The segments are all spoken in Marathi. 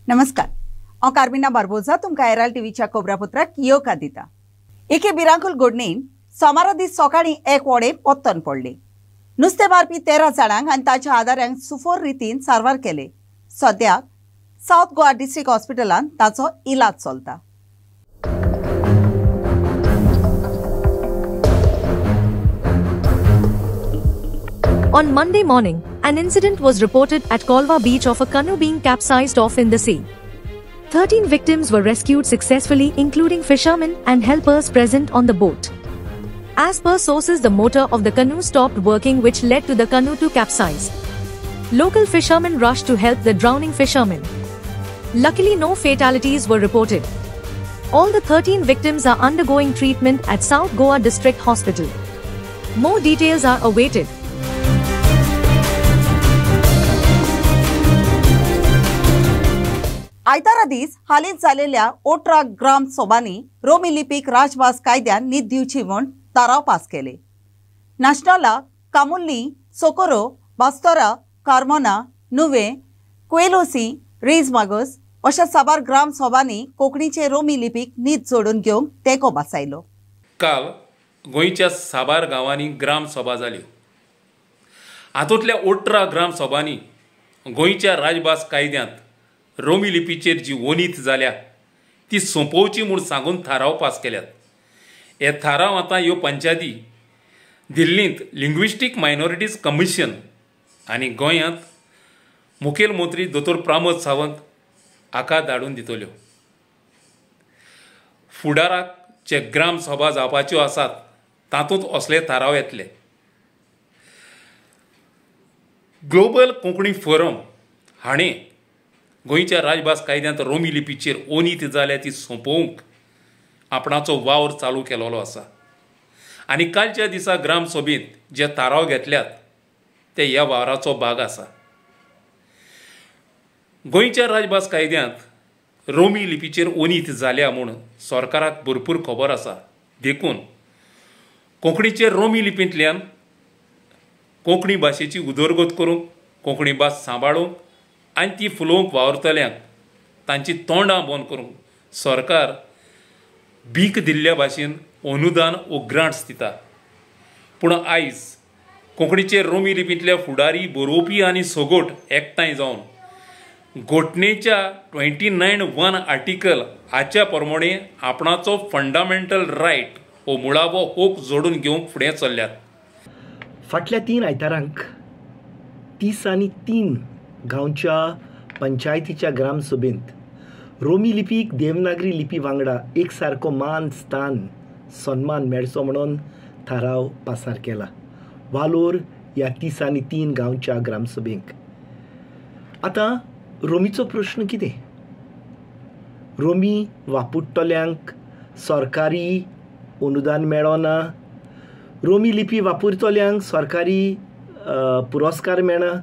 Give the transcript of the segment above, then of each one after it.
नमस्कार हांव कार्मिना बारबोजा तुमकां एराल टीव्हीच्या खबरापत्राक येवकार दिता। एके भिरांकूळ घडणेन सोमारा दीस सकाळीं एक व्हडें पोत्तन पडलें। नुस्तें मारपी 13 जाणांक आनी ताच्या आदारांक सुफोर रितीन सारवार केले। सद्याक साउथ गोवा डिस्ट्रिक्ट हॉस्पिटलांत ताचो इलाज चलता। On Monday morning, an incident was reported at Kolva beach of a canoe being capsized off in the sea. 13 victims were rescued successfully, including fishermen and helpers present on the boat. As per sources, the motor of the canoe stopped working, which led to the canoe to capsize. Local fishermen rushed to help the drowning fishermen. Luckily, no fatalities were reported. All the 13 victims are undergoing treatment at South Goa District Hospital. More details are awaited. आयतारा दीस हालींच जालेल्या 18 ग्राम सभांनी रोमी लिपीक राजभास कायद्यान न्हीद दिवची म्हूण थाराव पास केले। नाशनाला, कामुल्ली, सोकोरो, बास्तोरा, कार्मोना, नुवे, क्वेलोसी, रेज मागोस अशा साबार ग्राम सभांनी कोंकणीचे रोमी लिपीक न्हीद जोडून घेवंक तेंको बसयलो। काल गोंयच्या साबार गांवांनी ग्राम सभा जाल्यो। हातूंतल्या 18 ग्राम सभांनी गोंयच्या राजभास कायद्यांत रोमी लिपीचेर जी वणीत जाल्या ती सोंपोवची म्हूण सांगून थाराव पास केल्यात। हे थाराव आतां ह्यो पंचायती दिल्लींत लिंग्विस्टीक मायनॉरिटीज कमिशन आनी गोंयांत मुखेल मंत्री दोतोर प्रमोद सावंत हाका धाडून दितल्यो। फुडाराक जे ग्राम सभा जावपाच्यो आसात तातूंत असले थाराव येतले। ग्लोबल कोंकणी फोरम हाणें गोंयच्या राजभास कायद्यांत रोमी लिपीचेर ओनीत जाल्या ती सोंपोवंक आपणाचो वावर चालू केलेलो आसा आनी कालच्या दिसा ग्राम सभेंत जे थाराव घेतल्यात ते ह्या वावराचो भाग आसा। गोंयच्या राजभास कायद्यांत रोमी लिपीचेर ओनीत जाल्या म्हूण सरकाराक भरपूर खबर आसा। देखून कोंकणीचे रोमी लिपींतल्यान कोंकणी भाशेची उदरगत करूंक, कोंकणी भास सांबाळूंक आनी ती फुलोवंक वावरतल्यांक तांची तोंडां बंद करूंक सरकार भीक दिल्ल्या भाशेन अनुदान वो ग्रांट्स दिता। पूण आयज कोंकणीचे रोमी लिपींतले फुडारी, बरोवपी आनी सोगोट एकठांय जावन घोटणेच्या 29(1) आर्टिकल हाच्या प्रमाणे आपणाचो फंडामेंटल रायट हो मुळावो हक जोडून घेवंक फुडें चल्ल्यात। फाटल्या 3 आयतारांक 30 आनी 3 गांवच्या पंचायतीच्या ग्रामसभेंत रोमी लिपीक देवनागरी लिपी वांगडा एक सारको मान, स्थान, सन्मान मेळचो म्हणून थाराव पासार केला। वालोर ह्या 30 आनी 3 गांवच्या ग्रामसभेक आतां रोमीचो प्रश्न कितें? रोमी वापरतल्यांक सरकारी अनुदान मेळना, रोमी लिपी वापरतल्यांक सरकारी पुरस्कार मेळना,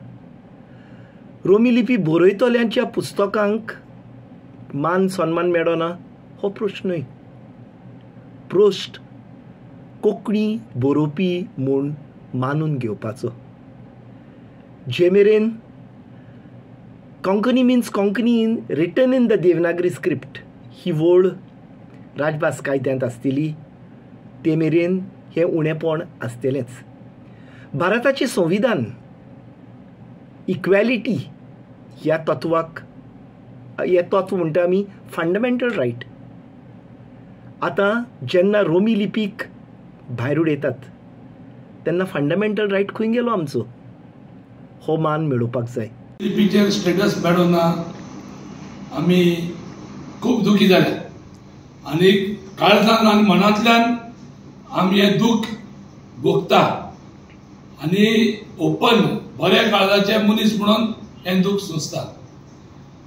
रोमी लिपी बरयतल्यांच्या पुस्तकांक मान सन्मान मेळना। हो प्रश्नय प्रश्न कोंकणी बरोवपी म्हूण मानून घेवपाचो। जे मेरेन Konkani means Konkani written in the Devanagari script ही वळ राजभास कायद्यांत आसतली ते मेरेन हें उणेपण आसतलेंच। भारताचें संविधान इक्वॅलिटी ह्या तत्वाक हे तत्व म्हणटा आमी फंडामेंटल रायट। आतां जेन्ना रोमी लिपीक भायर उडयतात तेन्ना फंडामेंटल रायट खंय गेलो आमचो? हो मान मेळोवपाक जाय। लिपीचेर स्टेटस मेळना आमी खूब दुखी जाले आनी काळजान आनी मनांतल्यान आमी हें दूख भोगता आनी ओपन बऱ्या काळजाचे मनीस म्हणून हें दूख सोंसता।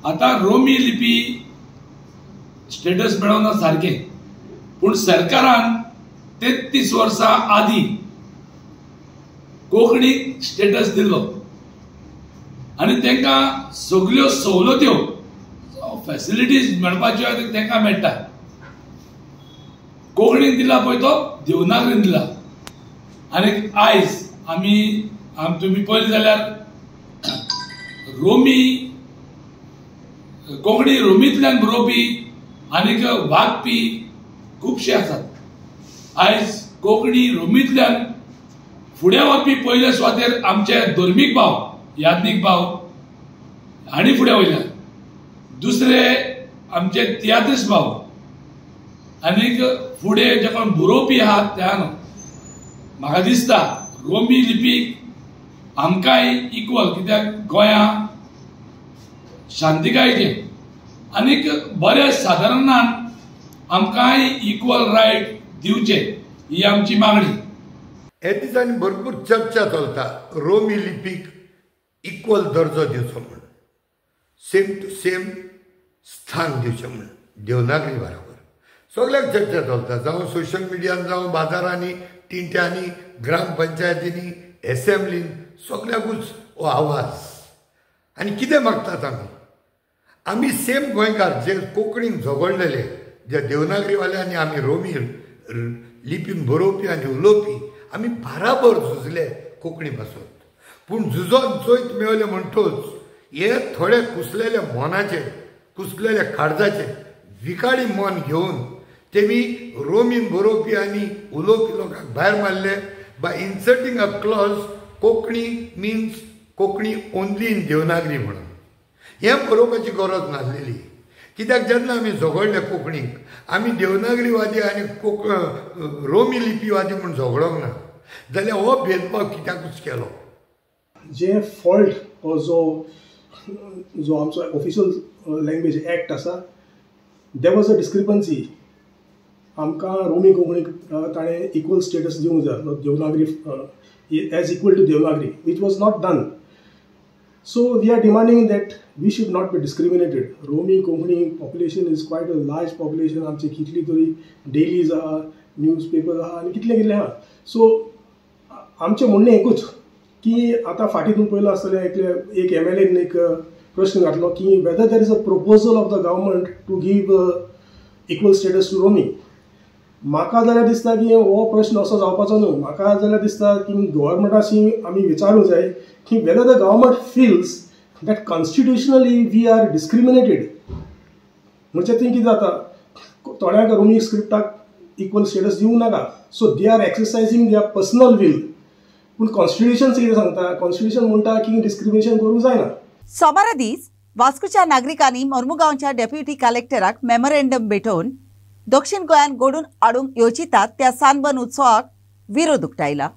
आतां रोमी लिपी स्टेटस मेळना सारकें, पूण सरकारान 33 वर्सां आदीं कोंकणीक स्टेटस दिल्लो आनी तांकां सगल्यो सवलत्यो फॅसिलिटीज मेळपाच्यो तांकां मेळटा। कोंकणीक दिला पळय तो देवनागरीन दिला आनी आयज तुमी पळयलें जाल्यार रोमी कोंकणी रोमींतल्यान बरोवपी आनीक वागपी खुबशे आसात. आयज कोंकणी रोमींतल्यान फुडें वचपी पयले सुवातेर आमचे धर्मीक भाव याज्ञीक भाव हांणी फुडें वयल्यात. दुसरे आमचे तियात्रीस भाव आनीक फुडें जे कोण बरोवपी आहात त्यान म्हाका दिसता रोमी लिपीक आमकांय इक्वल, कित्याक गोंयांत शांतिकायेचे आनीक बरे सादारणान आमकांय इक्वल रायट दिवचे ही आमची मागणी. हे दिसांनी भरपूर चर्चा चलता रोमी लिपीक इक्वल दर्जो दिवचो म्हण, सेम टू सेम स्थान दिवचें म्हण देवनागरी बरोबर. सगळ्याक चर्चा चलता, जावं सोशल मिडियान, जावं बाजारांनी, टिंट्यांनी, ग्रामपंचायतींनी, एसेंब्लीन, सगळ्याकूच हो आवाज. आनी कितें मागतात आमी सेम गोंयकार जे कोंकणीन झगडलेले, जे देवनागरीवाल्यांनी आमी रोमी लिपीन बरोवपी आनी उलोवपी, आमी बाराबर झुजले कोंकणी भासोत. पूण झुजोन चोयत मेळले म्हणटोच हे थोडे कुसलेले मोनाचे, कुसलेले काळजाचे विकाडी मन घेवन तेमी रोमीन बरोवपी आनी उलोवपी लोकांक भायर मारले by inserting a clause Konkani means Konkani only in Devanagari म्हणून. हें बरोवपाची गरज नासलेली, कित्याक जेन्ना आमी झगडले कोंकणीक, आमी देवनागरीवादी आनी रोमी लिपीवादी म्हूण झगडोंक ना, जाल्यार हो भेदभाव कित्याकूच केलो. जे फॉल्ट जो आमचो ऑफिशियल लँग्वेज एक्ट आसा, देर वॉज अ डिस्क्रिपन्सी. आमकां रोमी कोंकणीक ताणें इक्वल स्टेटस दिवंक जाय Devanagari as equal to Devanagari, which was not done. So we are demanding that we should not be discriminated. Romi Konkani population is quite a large population. आमचे कितली तरी डेलीज आहा, न्यूजपेपर आहा आनी कितले कितले आहा. सो आमचें म्हणणें एकूच की आतां फाटीं पयलो आसतलें एक MLAन एक प्रश्न घातलो की whether there is a proposal of the government to give equal status to Romi. म्हाका जाल्यार दिसता की हो प्रश्न असो जावपाचो न्हू. म्हाका जाल्यार दिसता की गव्हर्मेंटाशी आमी विचारूंक जाय की whether the government feels that constitutionally we are discriminated. म्हणजे थंय कितें जाता, थोड्यांक रोमी स्क्रिप्टाक इक्वल स्टेटस दिवंक नाका, so they are exercising their personal will. पूण कॉन्स्टिट्युशन कितें सांगता, कॉन्स्टिट्युशन म्हणटा की डिस्क्रिमिनेशन करूंक जायना. सोमारा दीस वास्कोच्या नागरिकांनी मोर्मुगांवच्या डेप्युटी कलेक्टराक मेमोरेंडम भेटोवन दक्षिण गोंयांत घडोवन हाडूंक येवचितात त्या सानबन उत्सवाक विरोध उक्तायला.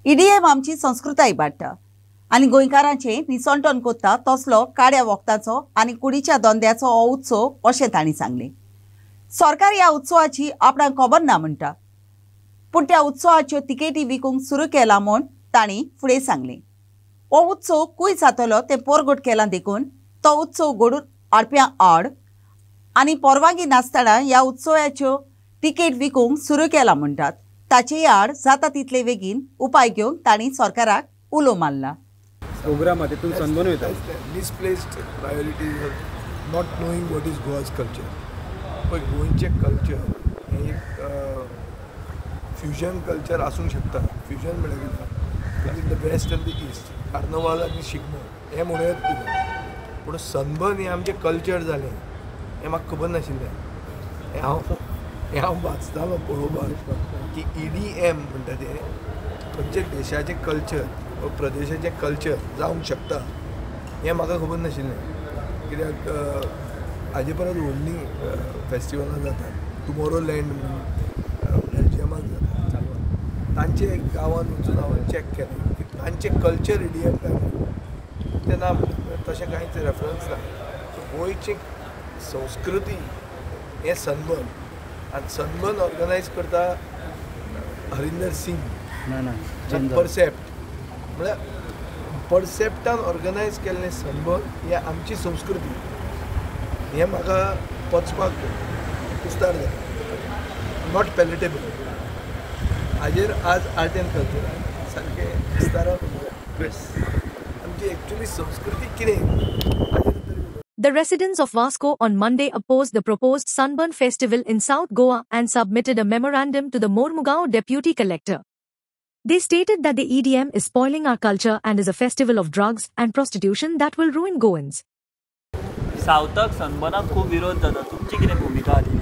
EDM आमची संस्कृताय इबाडटा आनी गोंयकारांचे निसंटोन कोत्ता तसलो काड्या वखदांचो आनी कुडीच्या धंद्याचो हो उत्सव अशें तांणी सांगलें. सरकार ह्या उत्सवाची आपणाक खबर ना म्हणटा, पूण त्या उत्सवाच्यो तिकेटी विकूंक सुरू केला म्हूण तांणी फुडें सांगलें. हो उत्सव खूंय जातलो तें पोरगोट केलां देखून तो उत्सव घडोवन हाडप्यां आड आनी परवानगी नासतना ह्या उत्सवाच्यो तिकेट विकूंक सुरू केला म्हणटात. ताचे आड जाता तितले बेगीन उपाय घेवंक तांणी सरकाराक उलो मारला. प्रोग्राम हातूंत सनबर्न वयता. Misplaced priorities not knowing what is Goa's culture. पण गोंयचें कल्चर हें एक फ्युजन कल्चर आसूंक शकता. फ्युजन म्हळ्यार इन द वेस्ट आनी द ईस्ट, कार्नवाल आनी शिगमो हें म्हणून पूण सनबर्न हें आमचें कल्चर जालें हें म्हाका खबर नाशिल्लें. हांव वाचतालो पळोवपाक की EDM म्हणटा तें खंयच्या देशाचें कल्चर वा प्रदेशाचें कल्चर जावंक शकता हें म्हाका खबर नाशिल्लें. कित्याक हाजे परस व्हडली फेस्टिवलां जातात. टुमोरोलँड म्हणून बेल्जियमाक जाता, तांचे गांवांत वचून हांवें चॅक केलें की तांचें कल्चर EDM काय म्हणून तेन्ना तशें कांयच रेफरन्स ना. गोंयची संस्कृती हें सनबर्न आनी सनबर्न ऑर्गनायज करता हरिंदर सिंग परसेप्ट. म्हळ्यार परसेप्टान ऑर्गनायज केल्लें सनबर्न हें आमची संस्कृती. हें म्हाका पचपाक कुस्तार जाता, नॉट पॅलेटेबल. हाजेर आज आर्ट एंड कल्चरान सारकें विस्तारान आमची एक्चुअली संस्कृती कितें. The residents of Vasco on Monday opposed the proposed Sunburn Festival in South Goa and submitted a memorandum to the Mormugao Deputy Collector. They stated that the EDM is spoiling our culture and is a festival of drugs and prostitution that will ruin Goans. सावथाक सनबर्नाक खूब विरोध जाता, तुमची कितें भुमिका आली?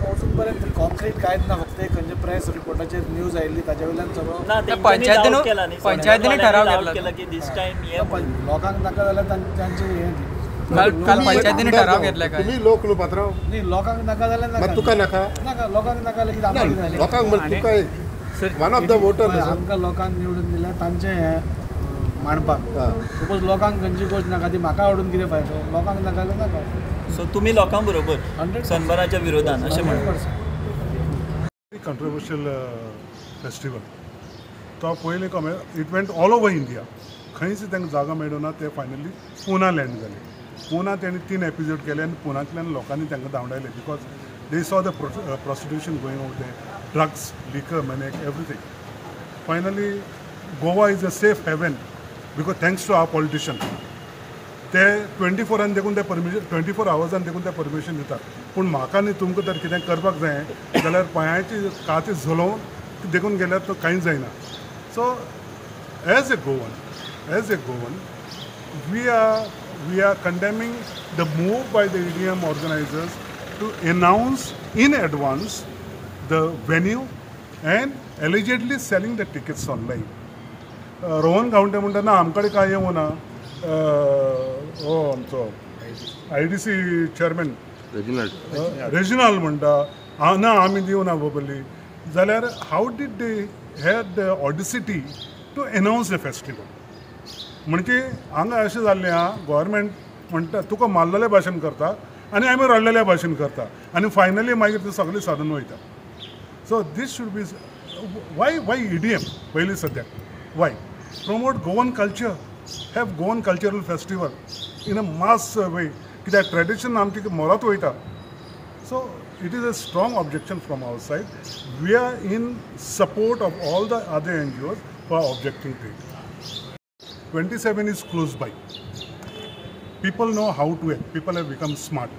अजून पर्यंत कॉन्क्रीट कांयच ना, फक्त एक खंयचे प्रेस रिपोर्टाचेर न्यूज आयिल्ली ताचे वयल्यान सगळो ना पंचायतीन ठराव केला की दिस टायम हे लोकांक नाका जाल्यार तांचे हें काल पंचायतीने ठराव घेतला काय? तुम्ही लोक लो पात्रांव न्ही लोकांक नाका जाल्यार नाका. तुका नाका नाका लोकांक नाका जाल्यार कितें आमकां कितें लोकांक म्हणजे तुका वन ऑफ द वोटर आमकां लोकांक निवडून दिल्यार तांचें हें मांडपाक. सपोज लोकांक खंयची गोश्ट नाका ती म्हाका आवडून कितें फायदो, लोकांक नाका जाल्यार नाका. सो तुमी लोकां बरोबर सनबर्नाच्या विरोधान अशें म्हणटा. कंट्रोवर्शियल फेस्टिवल तो पयलीं it went all over India, खंयच तांकां जागा मेळ्ळो ना. ते फायनली पुना लँड जाले. पुना तेणी 3 एपिसोड केले आनी पुनांतल्यान लोकांनी तांकां धांवडायले because they saw the prostitution going over there, drugs, liquor, मॅनेक, everything. Finally Goa is a safe haven because thanks to our politician. ते 24 देखून ते परमिशन 24 आवर्सान देखून ते परमिशन दितात. पूण म्हाका आनी तुमकां तर कितें करपाक जाय जाल्यार पांयाची काती झोलोवन देखून गेल्यार तो कांयच जायना. So as a Goan we are condemning the move by the EDM organizers to announce in advance the venue and allegedly selling the tickets online. Rohan Gawante म्हणटा ना आमकडे काय येवं ना. हो आमचो IDC चेअरमॅन रेजिनाल्ड म्हणटा ना आमी दिवं ना बोबली. जाल्यार how did they had the audacity to announce the festival. म्हणजे हांगा अशें जाल्लें आहा, गोवोरमेंट म्हणटा तुका मारलेल्या भाशेन करता आनी आमी रडलेल्या भाशेन करता आनी फायनली मागीर तें सगळें साधन वयता. So this should be why EDM पयलीं सद्याक why promote Goan culture, have Goan cultural festival in a mass way, कित्याक ट्रेडिशन आमची मोरात वयता. So it is a strong objection from our side. We are in support of all the other NGOs who are objecting to it. 27 is close by. People know how to act. People have become smart.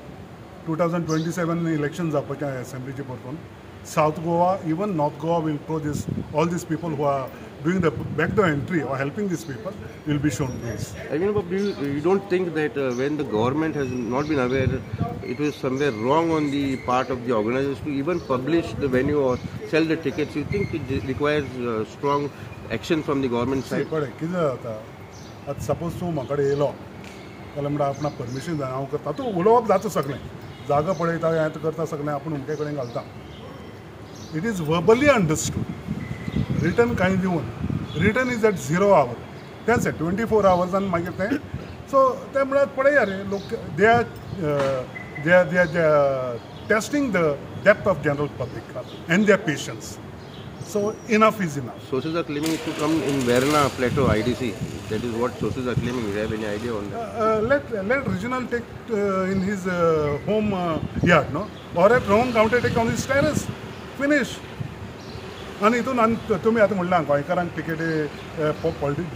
2027 elections are going assembly परतून. South Goa, even North Goa will throw this. All these people who are doing the backdoor entry or helping these people will be shown this. I mean, but you don't think that when the government has not been aware, it was somewhere wrong on the part of the organizers to even publish the venue or sell the tickets? You think it requires strong action from the government side? कितें जाता आतां सपोज तूं म्हाका कडेन येयलो जाल्यार म्हणटा आपणाक परमिशन जाय हांव करता. तूं उलोवप जाता सगळें, जागा पळयता हें करता सगळें आपूण उमके कडेन घालता. It is verbally understood, written कांय दिवन. Written is at 0 hour. तेंच 24 hours मागीर तें. सो ते म्हळ्यार पळया रे लोक they are testing the depth of general public and their patience. So enough is enough. Sources are claiming it to come in Verna Plateau IDC. That is what sources are claiming. Do you have any idea on that? Let regional take in his home yard, no? Or at Rohan county take on his terrace. Finish. आणि हितून तुमी आतां म्हणलां गोंयकारांक तिकेटी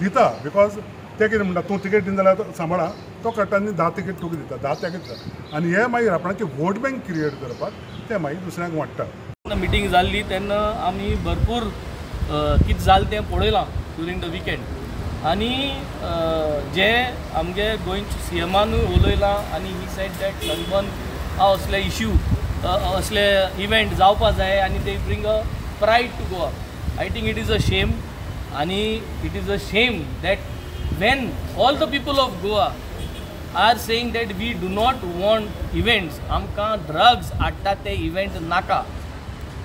दिता बिकॉज ते कितें म्हणटा तूं तिकेट दिना जाल्यार सांबाळा तो काडटा आनी 10 तिकेट तुका दिता 10 तेका दिता आनी हे मागीर आपणाची वोट बँक क्रिएट करपाक ते मागीर दुसऱ्यांक वाडटा. मिटींग जाल्ली तेन्ना आमी भरपूर कितें जालें तें पळयलां ड्युरींग द विकेंड आनी जे आमगे गोंयचे CMानूय उलयलां आनी ही सेड दॅट सनबर्न असले इश्यू असले इव्हेंट जावपा जाय आनी they bring a pride to Goa. I think it is a shame आनी it is a shame that when all the people of Goa are saying that we do not want events, आमकां ड्रग्स हाडटा ते इव्हेंट नाका.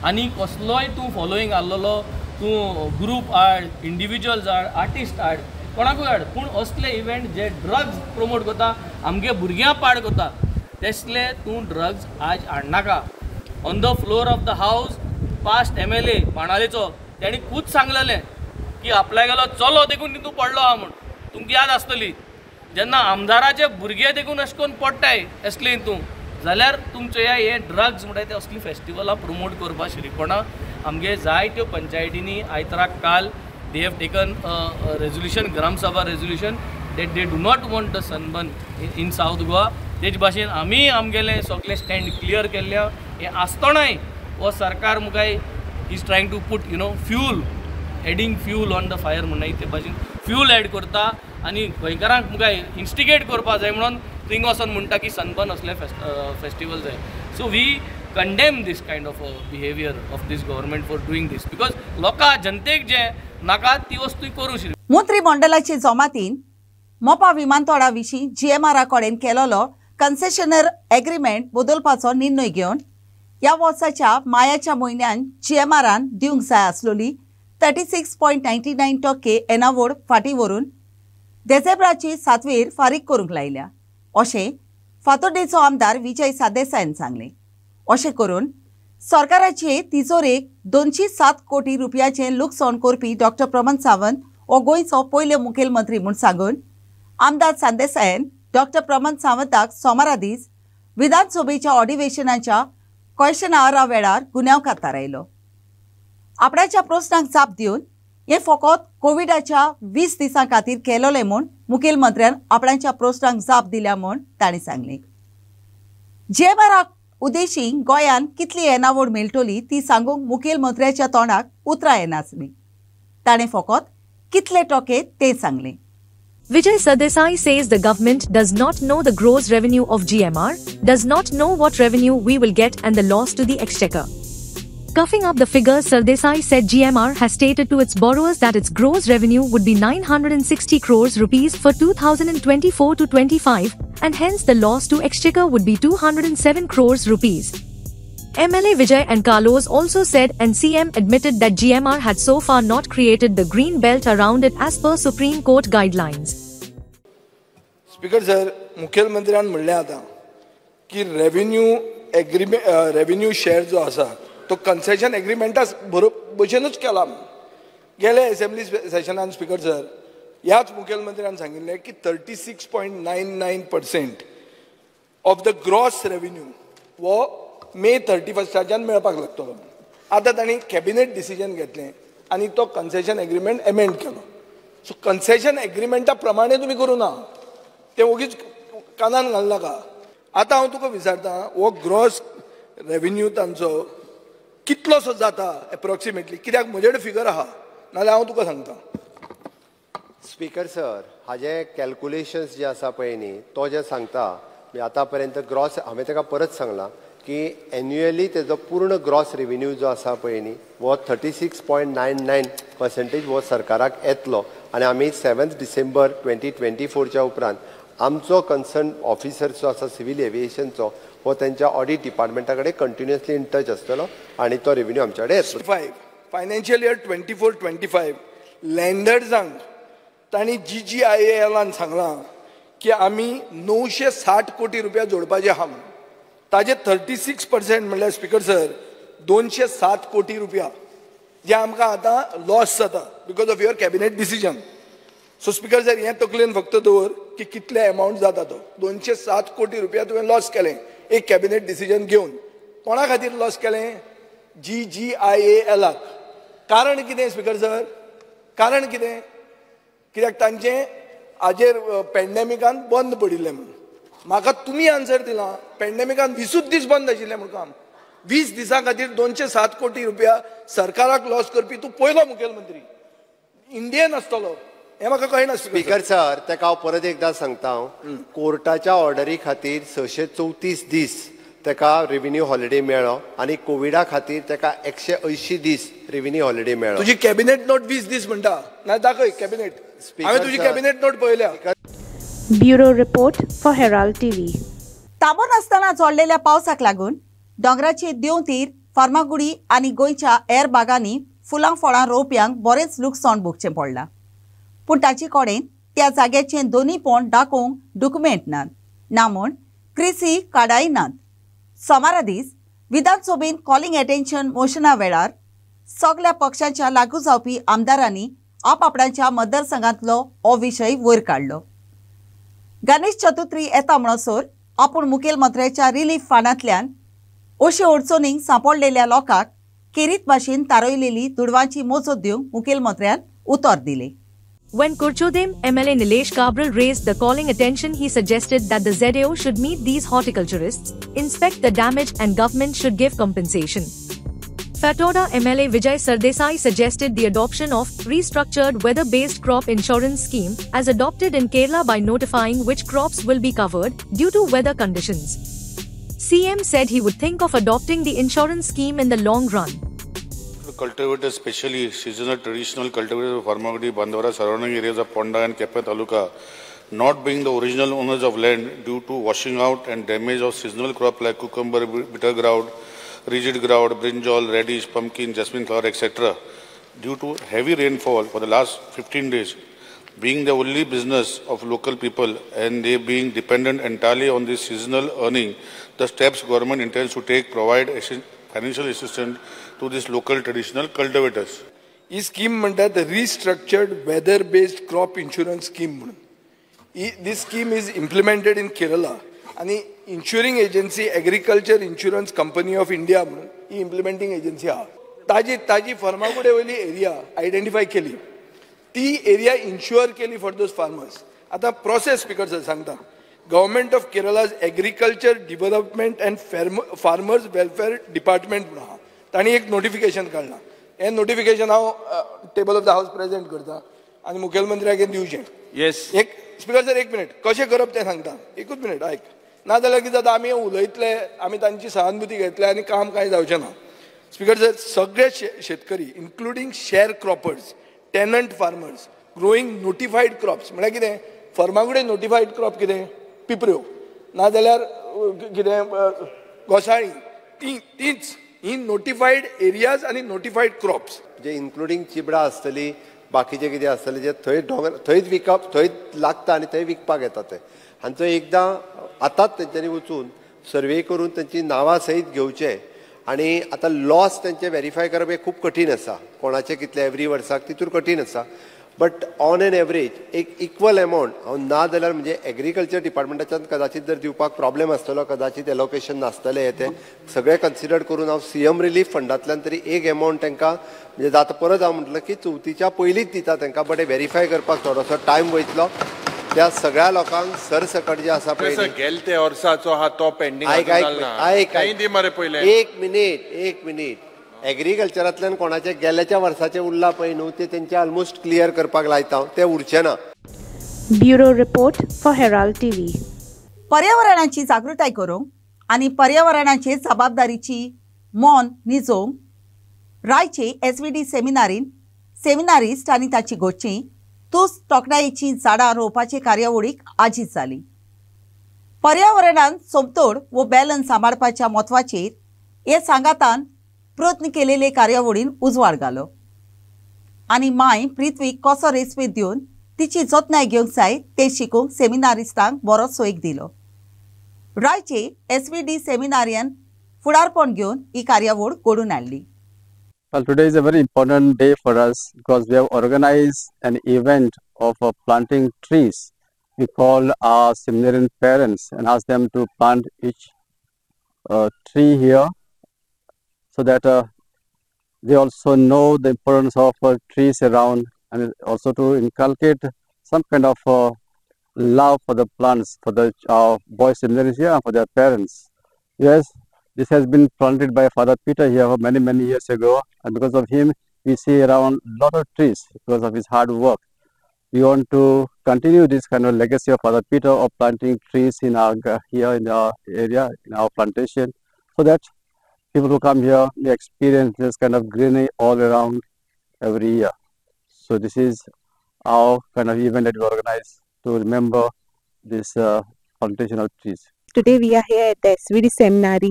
आनी कसलोय तूं फॉलोईंग आहलेलो तूं ग्रूप हाड, इंडिविज्युअल्स हाड, आर्टिस्ट हाड, कोणाकूय हाड, पूण असले इव्हेंट जे ड्रग्स प्रमोट करता, आमगे भुरग्यां पाड करता, तसले तूं ड्रग्स आज हाडनाका. On the floor of the house past MLA पाणालेचो तेणी खूद सांगलेलें की आपल्या गेलो चलो देखून तूं पडलो आहा म्हूण. तुमकां याद आसतली जेन्ना आमदाराचे भुरगे देखून अशें करून पडटाय असले हितून जाल्यार तुमचे हे ड्रग्स म्हणटा ते असली फेस्टिवलां प्रमोट करपा शिरीपणां आमगे जायत्यो पंचायतींनी आयतराक काल they have taken resolution, gram sabha resolution that they do not want the sunburn in south Goa. तेच भाशेन आमी आमगेले सगळे स्टँड क्लियर केल्ल्या हे आसतनाय हो सरकार मुखाय is trying to put fuel adding fuel on the fire म्हणून ते भाशेन फ्यूल एड करता आनी गोंयकारांक मुखाय इन्स्टिगेट करपा जाय म्हणून स्प्रिंग वचून म्हणटा की सनबर्न असले फेस्टिवल्स जाय. So we condemn this kind of behavior of this government for doing this because लोकां जनतेक जे नाका ती वस्तू करूं शकता. मंत्रिमंडळाचे जमातीन मोपा विमानतळा विशीं GMR कडेन केलोलो कन्सेशनर एग्रीमेंट बदलपाचो निर्णय घेवन ह्या वर्साच्या मायाच्या म्हयन्यान GMRन दिवंक जाय आसलेली 36.99% एनावोड फाटीं व्हरून देसेंब्राची 7वीर फारीक करूंक लायल्या अशें फातोर्डेचो आमदार विजय सरदेसायन सांगलें. अशें करून सरकाराचे तिजोरेक 207 कोटी रुपयाचें लुकसाण करपी डॉ. प्रमोद सावंत हो गोंयचो पयलो मुखेलमंत्री म्हूण सांगून आमदार सरदेसायन डॉ. प्रमोद सावंताक सोमारा दीस विधानसभेच्या अधिवेशनाच्या क्वेश्चन आवरा वेळार गुन्यांवकार थारायलो. आपणाच्या प्रस्नांक जाप दिवन हे फकत कोविडाच्या 20 दिसां खातीर केलोलें म्हूण मुखेलमंत्र्यान आपणाच्या प्रस्नांक जाप दिल्या म्हूण तांणी सांगलें. GMR उद्देशीं गोंयान कितली येणावळ मेळटली ती सांगूंक मुखेलमंत्र्याच्या तोंडाक उतरां येनासलीं. ताणें फकत कितले टक्के तें सांगलें. Vijay Sardesai says the government does not know the gross revenue of GMR, does not know what revenue we will get and the loss to the exchequer. Coughing up the figures, Sardesai said GMR has stated to its borrowers that its gross revenue would be 960 crores rupees for 2024-25 and hence the loss to exchequer would be 207 crores rupees. MLA Vijay and Carlos also said and CM admitted that GMR had so far not created the green belt around it as per Supreme Court guidelines. Speaker sir, मुखेलमंत्र्यान म्हणलें आतां की रेव्हेन्यू शेअर जो आसा तो कन्सेशन एग्रीमेंटा भशेनूच केला. गेले असेंब्ली सेशनान स्पीकर सर ह्याच मुखेलमंत्र्यान सांगिल्लें की 36.99% ऑफ द ग्रॉस रेव्हेन्यू वो मे 31च्यान मेळपाक लागतलो. आतां तांणी कॅबिनेट डिसिजन घेतलें आनी तो कन्सेशन एग्रीमेंट एमेंड केलो. सो कन्सेशन एग्रीमेंटा प्रमाणे तुमी करूं ना, तें ओगीच कानान घालनाका का. आतां हांव तुका विचारतां, हो ग्रॉस रेव्हेन्यू तांचो कितलोसो जाता एप्रॉक्सिमेटली, कित्याक म्हजे कडेन फिगर आहा, नाल्यार हांव तुका सांगता. स्पीकर सर, हाजे कॅल्क्युलेशन्स जे आसा पळय न्ही, तो जे सांगता आतां पर्यंत ग्रॉस, हांवें ताका परत सांगलां की एन्युअली तेजो पूर्ण ग्रॉस रेव्हेन्यू जो आसा पळय न्ही वो 36.99% वो सरकाराक येतलो. आनी आमी 7 डिसेंबर 2024च्या उपरांत आमचो कन्सर्न ऑफिसर जो आसा सिव्हील एविएशनचो हो त्यांच्या ऑडिट डिपार्टमेंटा कडेन कंटिन्युअसली इन टच आसतलो आनी तो रेव्हेन्यू आमचे कडेन येतलो. फायनान्शियल इयर 24-25 लँडर्सांक तांणी GGIALन सांगलां की आमी 960 कोटी रुपया जोडपाचे आहा म्हणून. ताजे 36% म्हणल्यार स्पीकर सर 207 कोटी रुपया जे आमकां आतां लॉस जाता because of your cabinet decision. So speaker sir हें तकलेन फक्त दवर की कितले अमावंट जाता तो. 207 कोटी रुपया तुवें लॉस केलें एक कॅबिनेट डिसिजन घेवन. कोणा खातीर लॉस केलें? GGIALक. कारण कितें स्पीकर सर? कारण कितें? कित्याक तांचें हाजेर पॅन्डेमिकान बंद पडिल्लें म्हणून. म्हाका तुमी आन्सर दिलां पॅन्डेमिकान 20 दीस बंद आशिल्लें म्हणून काम. 20 दिसां खातीर 207 कोटी रुपया सरकाराक लॉस करपी तूं पयलो मुखेलमंत्री इंडियन आसतलो हें म्हाका कळना. स्पीकर सर, ताका हांव परत एकदां सांगता, कोर्टाच्या ऑर्डरी खातीर 634 दीस ताका रेव्हेन्यू हॉलिडे मेळ्ळो आनी कोविडा खातीर ताका 180 दीस रेव्हेन्यू हॉलिडे मेळ्ळो. तुजी कॅबिनेट नोट 20 दीस म्हणटा ना, दाखय कॅबिनेट. हांवें तुजी कॅबिनेट नोट पळयल्या. Bureau report for Herald TV. Tabor आसतना जोडलेल्या पावसाक लागून दोंगराचे देंवतीर, फार्मागुडी आनी गोंयच्या हेर भागांनी फुलां फळां रोवप्यांक बरेंच लुकसाण भोगचें पडलां. पूण ताचे कडेन त्या जाग्याचें दोनूय पोंड दाखोवंक डॉक्युमेंट नात, ना म्हूण क्रिसी काडाय नात. सोमारा दीस विधानसभेन कॉलिंग एटेन्शन मोशना वेळार सगळ्या पक्षांच्या लागू जावपी आमदारांनी आपआपणाच्या मतदारसंघांतलो हो विशय वयर काडलो. गणेश चतुर्थी येता म्हणसर आपूण मुखेलमंत्र्याच्या रिलीफ फंडांतल्यान अशे अडचणींक सांपडलेल्या लोकांक केरीत भाशेन तारयलेली दुडवांची मोजत दिवंक मुखेलमंत्र्यान उतर दिलें. When Kurchodem MLA Nilesh Kabral raised the calling attention, he suggested that the ZAO should meet these horticulturists, inspect the damage and government should give compensation. Fatoda MLA Vijay Sardesai suggested the adoption of restructured weather-based crop insurance scheme as adopted in Kerala by notifying which crops will be covered due to weather conditions. CM said he would think of adopting the insurance scheme in the long run. The cultivators, especially seasonal traditional cultivators of Farmagudi, Bandwara, surrounding areas of Ponda and Kepe Taluka, not being the original owners of land due to washing out and damage of seasonal crop like cucumber, bitter gourd, rigid gourd, brinjal, radish, pumpkin, jasmine flower, etc. Due to heavy rainfall for the last 15 days, being the only business of local people and they being dependent entirely on this seasonal earning, the steps government intends to take provide financial assistance to these local traditional cultivators. He scheme म्हणतात restructured weather-based crop insurance scheme म्हणून. This scheme is implemented in Kerala आणि insuring agency agriculture insurance company of India म्हणून ही implementing agency हा. ताजी फर्मागुडे वयली एरिया आयडेंटिफाय केली. ती एरिया इन्शुअर केली फॉर दोज फार्मर्स. आता प्रोसेस स्पीकर सांगता. Government of Kerala's agriculture development and farmers welfare department म्हणून आहा. तांणी एक नोटिफिकेशन काढला. हे नोटिफिकेशन हांव table of the house present करता आणि मुखेलमंत्र्याक दिवचें. येस. एक स्पीकर सर एक मिनिट कशें करप तें सांगता. एकूच मिनिट आयक. नाजाल्यार कितें जाता आमी उलयतले आमी तांची सहानुभूती घेतले आनी काम कांय जावचें ना. स्पीकर सर सगळे शेतकरी including share croppers, tenant farmers, growing notified crops म्हळ्यार कितें फर्मागुडे नोटिफाईड क्रॉप कितें पिपऱ्यो नाजाल्यार कितें घोसाळी तीच ही नोटिफाईड एरियाज आनी नोटिफाईड क्रॉप्स जे इन्क्लुडिंग चिबडां आसतली बाकीचे कितें आसतलें जे थंयच विकप थंयच लागता आनी थंय विकपाक येता ते आनी थंय एकदां आतांच तेंच्यांनी वचून सर्वे करून तेंची नांवां सयत घेवचे आनी आतां लॉस तेंचे व्हेरीफाय करप हें खूब कठीण आसा. कोणाचे कितले एवरी वर्साक तितूर कठीण आसा. बट ऑन एन एवरेज एक इक्वल एमावंट हांव ना जाल्यार म्हणजे एग्रीकल्चर डिपार्टमेंटाच्यान कदाचित जर दिवपाक प्रॉब्लेम आसतलो कदाचित एलोकेशन नासतलें हे तें सगळें कन्सिडर करून हांव सीएम रिलीफ फंडांतल्यान तरी एक एमावंट तांकां म्हणजे जाता परत हांव म्हटलं की चवथीच्या पयलींच दिता तांकां बट व्हेरीफाय करपाक थोडोसो टायम वयतलो. त्या सगळ्या लोकांक सरसकट जे आसा पळय गेल ते वर्साचो हा तो पेंडिंग एक मिनिट एग्रीकल्चरांतल्यान कोणाचे गेल्याच्या वर्साचे उरला पळय न्हू ते तेंचे ऑलमोस्ट क्लियर करपाक लायता ते उरचे ना. Bureau report for Herald TV. पर्यावरणाची जागृताय करूंक आनी पर्यावरणाचे जबाबदारीची मोन निजोवंक रायचे एसव्हीडी सेमिनारिस्ट आनी ताची गोष्टी तूस तोखणायेची झाडां रोवपाचे कार्यावळीक आजीत जाली. पर्यावरणान समतोड वो बॅलन्स सांबाळपाच्या म्हत्वाचेर हे सांगातान प्रयत्न केलेले कार्यावळीन उजवाड घालो आनी माय पृथ्वीक कसो रेस्पेत दिवन तिची जतनाय घेवंक जाय ते शिकूंक सेमिनारिस्टांक बरो सोयीक दिलो. रायचे एसव्हीडी सेमिनारियन फुडारपण घेवन ही कार्यावळ घडोवन हाडली. Well, today is a very important day for us because we have organized an event of planting trees. We called our seminarian parents and asked them to plant each tree here so that they also know the importance of trees around and also to inculcate some kind of love for the plants for the boys seminaries here and for their parents. Yes. This has been planted by Father Peter here many years ago, and because of him, we see around a lot of trees because of his hard work. We want to continue this kind of legacy of Father Peter of planting trees in our here in our area, in our plantation, so that people who come here may experience this kind of greenery all around every year. So this is our kind of event that we organize to remember this plantation of trees. Today we are here at the SVD seminary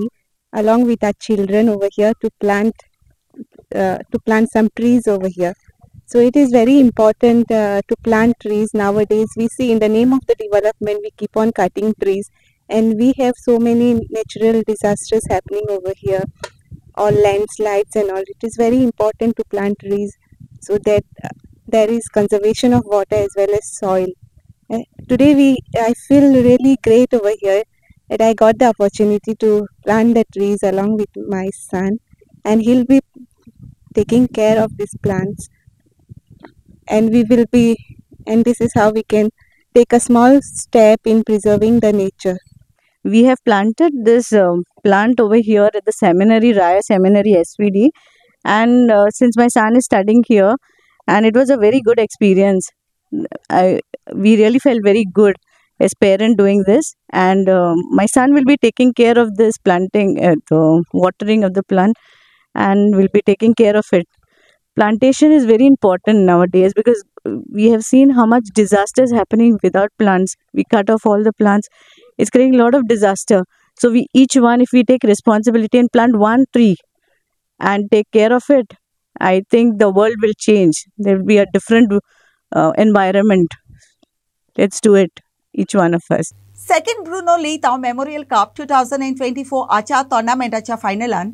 along with our children over here to plant some trees over here. So it is very important to plant trees nowadays. We see in the name of the development we keep on cutting trees and we have so many natural disasters happening over here, all landslides and all. It is very important to plant trees so that there is conservation of water as well as soil. Today I feel really great over here that I got the opportunity to plant the trees along with my son, and he'll be taking care of these plants, and this is how we can take a small step in preserving the nature. We have planted this plant over here at the seminary, Raya Seminary SVD, and since my son is studying here, and it was a very good experience. We really felt very good as parent doing this, and my son will be taking care of this planting, the watering of the plant, and will be taking care of it. Plantation is very important nowadays because we have seen how much disaster is happening without plants. We cut off all the plants. It's creating a lot of disaster. So we each one, if we take responsibility and plant one tree and take care of it, I think the world will change. There will be a different environment. Let's do it, each one of us. Second Bruno Leitao memorial cup 2024 आच्या टोर्नामेंटाच्या फायनलान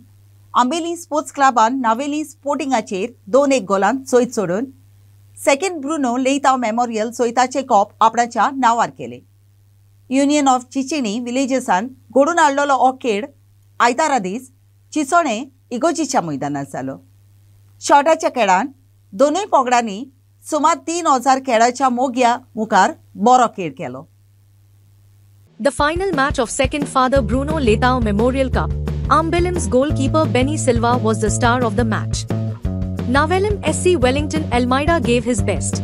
आंबेली स्पोर्ट्स क्लबान नावेली स्पोर्टिंगाचेर 2-1 गोलान सोयत सोडून सेकंड ब्रुनो लेइताव मेमोरियल सोयताचे कप आपणाच्या नावार केले. युनियन ऑफ चिचिनी विलेजेसान घडून हाडलेलो हो खेळ आयतारा दीस चिचोणे इगोजीच्या मैदानार जालो. शॉटाच्या खेळान दोनूय पंगडांनी सुमार 3000 खेळाच्या मोग्या मुखार बरो खेळ केलो. The final match of second Father Bruno Leitao Memorial Cup, Ambelim's goalkeeper Benny Silva was the star of the match. Navelim SC Wellington Almeida gave his best.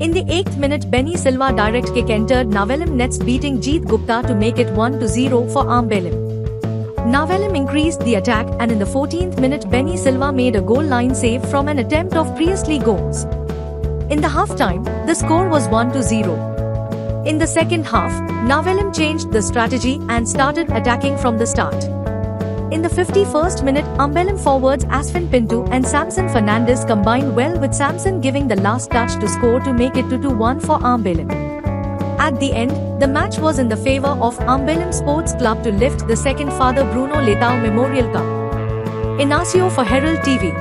In the 8th minute, Benny Silva direct kick entered Navelim nets, beating Jeet Gupta to make it 1-0 for Ambelim. Navelim increased the attack, and in the 14th minute, Benny Silva made a goal line save from an attempt of Priestley goals. In the half-time, the score was 1-0. In the second half, Navelim changed the strategy and started attacking from the start. In the 51st minute, Ambelim forwards Asfin Pinto and Samson Fernandez combined well, with Samson giving the last touch to score to make it 2-1 for Ambelim. At the end, the match was in the favor of Ambelim Sports Club to lift the second Father Bruno Leitao Memorial Cup. Inacio for Herald TV.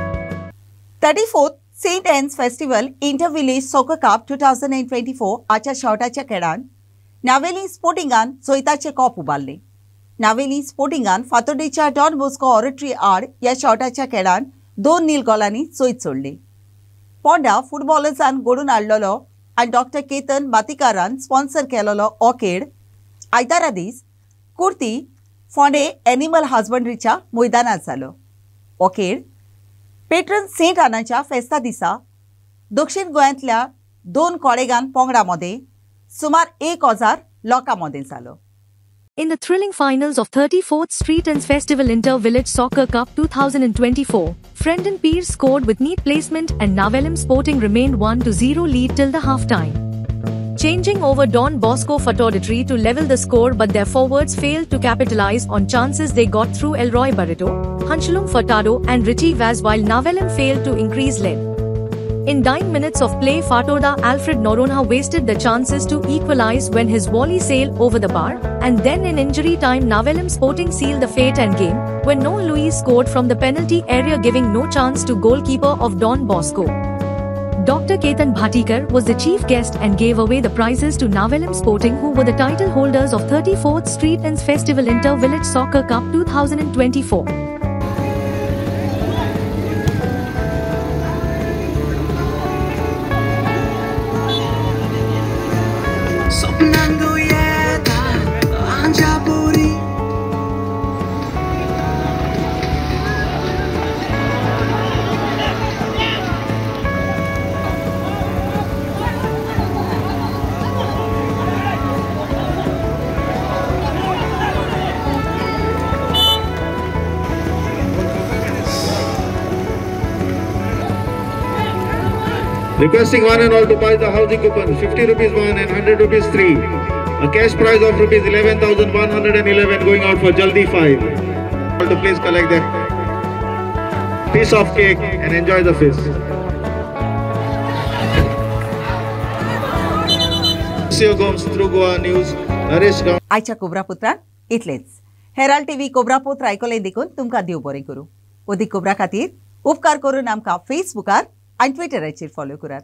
34th St. Anne's Festival Inter-Village Soccer Cup 2024 आच्या शॉटाच्या खेळान नावेली स्पोर्टिंगान सोयताचे कप उबारले. नावेली स्पोर्टिंगान फातोर्डेच्या डॉन बॉस्को ऑरिटरी आड या शॉटाच्या खेळान 2-0 गोलांनी सोयत सोडले. पोंडा फुटबॉलर्सान घडून हाडलेलो आनी डॉक्टर केतन बातिकारान स्पॉन्सर केलेलो हो खेळ आयतारा दीस कुर्ती फोंडे एनिमल हजबंड्रीच्या मैदानार जालो. हो खेळ पेट्रन सेंट आनाच्या फेस्ता दिसा दक्षिण गोंयांतल्या 2 कोळेगान पंगडांमध्ये सुमार 1000 लोकांमध्ये जालो. In the thrilling finals of 34th Street and Festival Inter-Village Soccer Cup 2024, Frendon Pierce scored with neat placement and Navelim Sporting remained 1-0 lead till the half-time. Changing over Don Bosco Fatordery to level the score, but their forwards failed to capitalize on chances they got through Elroy Barreto, Hanshalum Furtado and Richie Vaz, while Navelim failed to increase lead. In 9 minutes of play, Fatorda Alfred Noronha wasted the chances to equalize when his volley sailed over the bar, and then in injury time Navelim Sporting sealed the fate and game, when Noah Luis scored from the penalty area, giving no chance to goalkeeper of Don Bosco. Dr. Ketan Bhatikar was the chief guest and gave away the prizes to Navelim Sporting, who were the title holders of 34th Street and Festival Inter-Village Soccer Cup 2024. Requesting one and all to buy the housing coupon, 50 rupees one and 100 rupees three. A cash prize of rupees 11,111 going out for Jaldi 5. All to please collect that piece of cake and enjoy the feast. CEO Gomes through Goa News, Naresh Gaon. आयच्या कोब्रापुत्रान इतलेच. हेराल्ड टीव्ही कोब्रापुत्र आयकोले देखून तुमकां देव बरें करूं. ओदी कोब्रा खातीर उपकार करून आमकां फेसबुकार आणि ट्विटराचेर फॉलो करात.